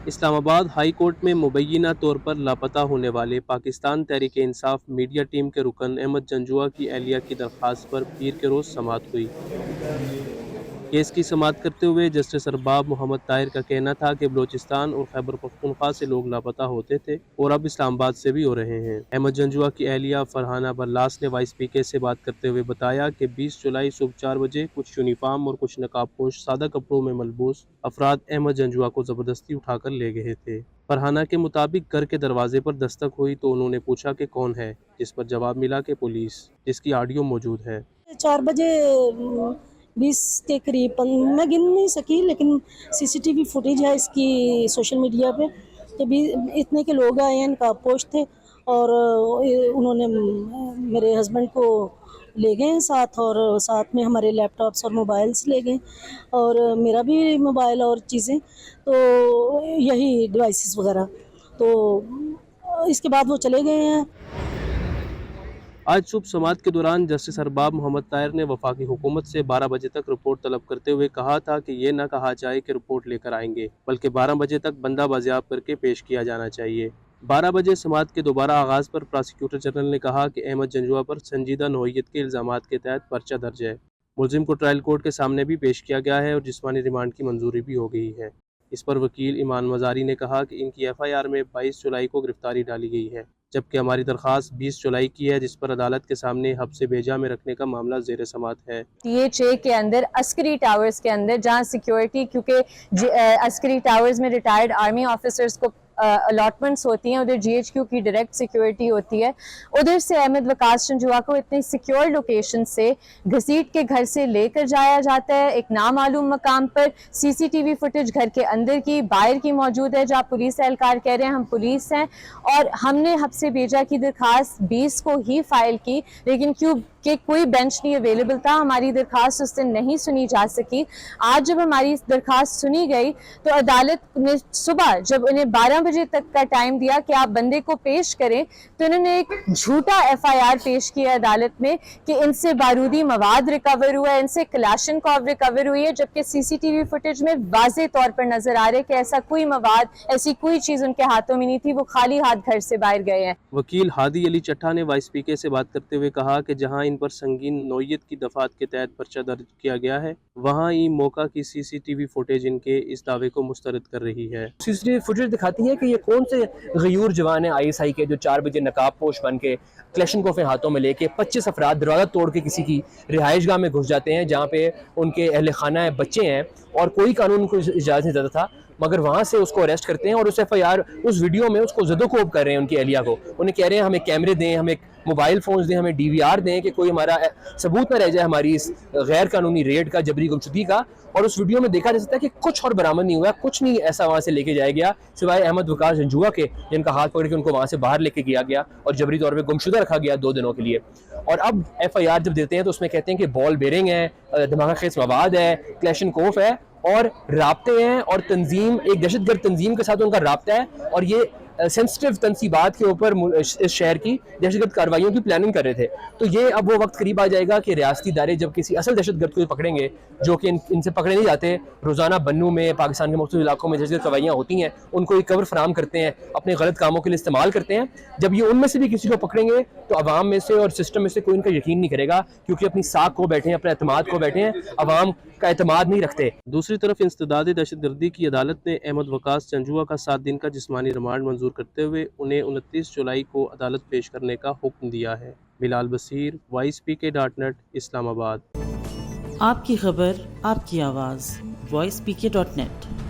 اسلام آباد high court میں مبینہ طور پر لاپتہ ہونے والے پاکستان تحریک انصاف میڈیا ٹیم کے رکن احمد جنجوعہ کی اہلیہ کی درخواست پر پیر کے روز سماعت ہوئی۔ کیس کی سماعت کرتے ہوئے جسٹس ارباب محمد طاہر کا کہنا تھا کہ بلوچستان اور خیبر پختونخوا سے لوگ لاپتہ ہوتے تھے اور اب اسلام آباد سے بھی ہو رہے ہیں۔ احمد جنجوعہ کی اہلیہ فرحانہ برلاس نے وائس پی کے سے بات کرتے ہوئے بتایا کہ 20 جولائی صبح 4 بجے کچھ یونیفارم اور کچھ نقاب پوش سادہ کپڑوں میں ملبوس افراد احمد جنجوعہ کو زبردستی اٹھا کر لے گئے تھے۔ فرحانہ کے مطابق گھر کے دروازے پر دستک ہوئی تو انہوں نے پوچھا کہ کون ہے، جس پر جواب ملا کہ پولیس، جس کی آڈیو موجود ہے۔ 4 بجے 20 کے قریب، میں گن نہیں سکی لیکن سی سی ٹی وی فوٹیج ہے اس کی سوشل میڈیا پہ کہ بھی اتنے کے لوگ آئے ہیں، نقاب پوش تھے اور انہوں نے میرے ہسبینڈ کو لے گئے ہیں ساتھ، اور ساتھ میں ہمارے لیپ ٹاپس اور موبائلس لے گئے اور میرا بھی موبائل اور چیزیں، تو یہی ڈیوائسز وغیرہ، تو اس کے بعد وہ چلے گئے ہیں۔ آج صبح سماعت کے دوران جسٹس ارباب محمد طاہر نے وفاقی حکومت سے 12 بجے تک رپورٹ طلب کرتے ہوئے کہا تھا کہ یہ نہ کہا جائے کہ رپورٹ لے کر آئیں گے، بلکہ 12 بجے تک بندہ بازیاب کر کے پیش کیا جانا چاہیے۔ 12 بجے سماعت کے دوبارہ آغاز پر پراسیکیوٹر جنرل نے کہا کہ احمد جنجوعہ پر سنجیدہ نوعیت کے الزامات کے تحت پرچہ درج ہے۔ ملزم کو ٹرائل کورٹ کے سامنے بھی پیش کیا گیا ہے اور جسمانی ریمانڈ کی منظوری بھی ہو گئی ہے۔ اس پر وکیل ایمان مزاری نے کہا کہ ان کی ایف آئی آر میں 22 جولائی کو گرفتاری ڈالی گئی ہے، جبکہ ہماری درخواست 20 جولائی کی ہے، جس پر عدالت کے سامنے حبس بیجا میں رکھنے کا معاملہ زیر سماعت ہے۔ THA کے اندر عسکری ٹاورز کے اندر جہاں سیکیورٹی، کیونکہ عسکری ٹاورز میں ریٹائرڈ آرمی آفیسرز کو الاٹمنٹس ہوتی ہیں، ادھر GHQ کی ڈائریکٹ سیکیورٹی ہوتی ہے، ادھر سے احمد وقاص جنجوعہ کو اتنی سیکیور لوکیشن سے گھسیٹ کے گھر سے لے کر جایا جاتا ہے ایک نامعلوم مقام پر۔ CCTV فوٹیج گھر کے اندر کی، باہر کی موجود ہے، جہاں پولیس اہلکار کہہ رہے ہیں ہم پولیس ہیں، اور ہم نے حبس بیجا کی درخواست 20 کو ہی فائل کی، لیکن کہ کوئی بینچ نہیں اویلیبل تھا، ہماری درخواست اس دن نہیں سنی جا سکی۔ آج جب ہماری درخواست سنی گئی تو عدالت نے صبح جب انہیں 12 بجے تک کا ٹائم دیا کہ آپ بندے کو پیش کریں، تو انہوں نے ایک جھوٹا FIR پیش کیا عدالت میں کہ ان سے بارودی مواد ریکور ہوا ہے، ان سے کلاشن کوف ریکور ہوئی ہے، جبکہ CCTV فوٹیج میں واضح طور پر نظر آ رہا ہے کہ ایسا کوئی مواد، ایسی کوئی چیز ان کے ہاتھوں میں نہیں تھی، وہ خالی ہاتھ گھر سے باہر گئے ہیں۔ وکیل ہادی علی چٹھا نے وائس پی کے سے بات کرتے ہوئے کہا کہ جہاں ان پر سنگین نوعیت کی دفعات کے تحت پرچہ درج کیا گیا ہے، وہاں ہی موقع کی CCTV فوٹیج ان کے اس دعوے کو مسترد کر رہی ہے۔ CCTV فوٹیج دکھاتی ہے کہ یہ کون سے غیور جوان ہیں ISI کے جو 4 بجے نقاب پوش بن کے کلیشن کوفیں ہاتھوں میں لے کے 25 افراد دروازہ توڑ کے کسی کی رہائش گاہ میں گھس جاتے ہیں جہاں پہ ان کے اہل خانہ بچے ہیں اور کوئی قانون کو اجازت نہیں دیتا تھا، مگر وہاں سے اس کو اریسٹ کرتے ہیں اور اس FIR اس ویڈیو میں اس کو زد و کوب کر رہے ہیں ان کی اہلیہ کو، انہیں کہہ رہے ہیں ہمیں کیمرے دیں، ہمیں موبائل فونز دیں، ہمیں DVR دیں کہ کوئی ہمارا ثبوت نہ رہ جائے ہماری اس غیر قانونی ریڈ کا، جبری گمشدگی کا۔ اور اس ویڈیو میں دیکھا جا سکتا ہے کہ کچھ اور برآمد نہیں ہوا، کچھ نہیں ایسا وہاں سے لے کے جایا گیا سوائے احمد وقاص جنجوعہ کے، جن کا ہاتھ پکڑ کے ان کو وہاں سے باہر لے کے گیا گیا اور جبری طور پہ گمشدہ رکھا گیا 2 دنوں کے لیے۔ اور اب FIR جب دیتے ہیں تو اس میں کہتے ہیں کہ بال بیرنگ ہے، دماغ خیز مواد ہے، کلیشن کوف ہے اور رابطے ہیں، اور تنظیم، ایک دہشت گرد تنظیم کے ساتھ ان کا رابطہ ہے، اور یہ سینسٹیو تنصیبات کے اوپر اس شہر کی دہشت گرد کارروائیوں کی پلاننگ کر رہے تھے۔ تو یہ اب وہ وقت قریب آ جائے گا کہ ریاستی ادارے جب کسی اصل دہشت گرد کو پکڑیں گے، جو کہ ان سے پکڑے نہیں جاتے، روزانہ بنوں میں، پاکستان کے مختلف علاقوں میں دہشت گرد کارروائیاں ہوتی ہیں، ان کو ایک کور فراہم کرتے ہیں، اپنے غلط کاموں کے لیے استعمال کرتے ہیں، جب یہ ان میں سے بھی کسی کو پکڑیں گے تو عوام میں سے اور سسٹم میں سے کوئی ان کا یقین نہیں کرے گا، کیونکہ اپنی ساکھ کو بیٹھے ہیں، اپنے اعتماد کو بیٹھے ہیں، عوام کا اعتماد نہیں رکھتے۔ دوسری طرف انسداد دہشت گردی کی عدالت نے احمد وقاص جنجوعہ کا 7 دن کا جسمانی ریمانڈ منظور کرتے ہوئے انہیں 29 جولائی کو عدالت پیش کرنے کا حکم دیا ہے۔ بلال بصیر، وائس PK.net، اسلام آباد۔ آپ کی خبر، آپ کی آواز، voicepk.net۔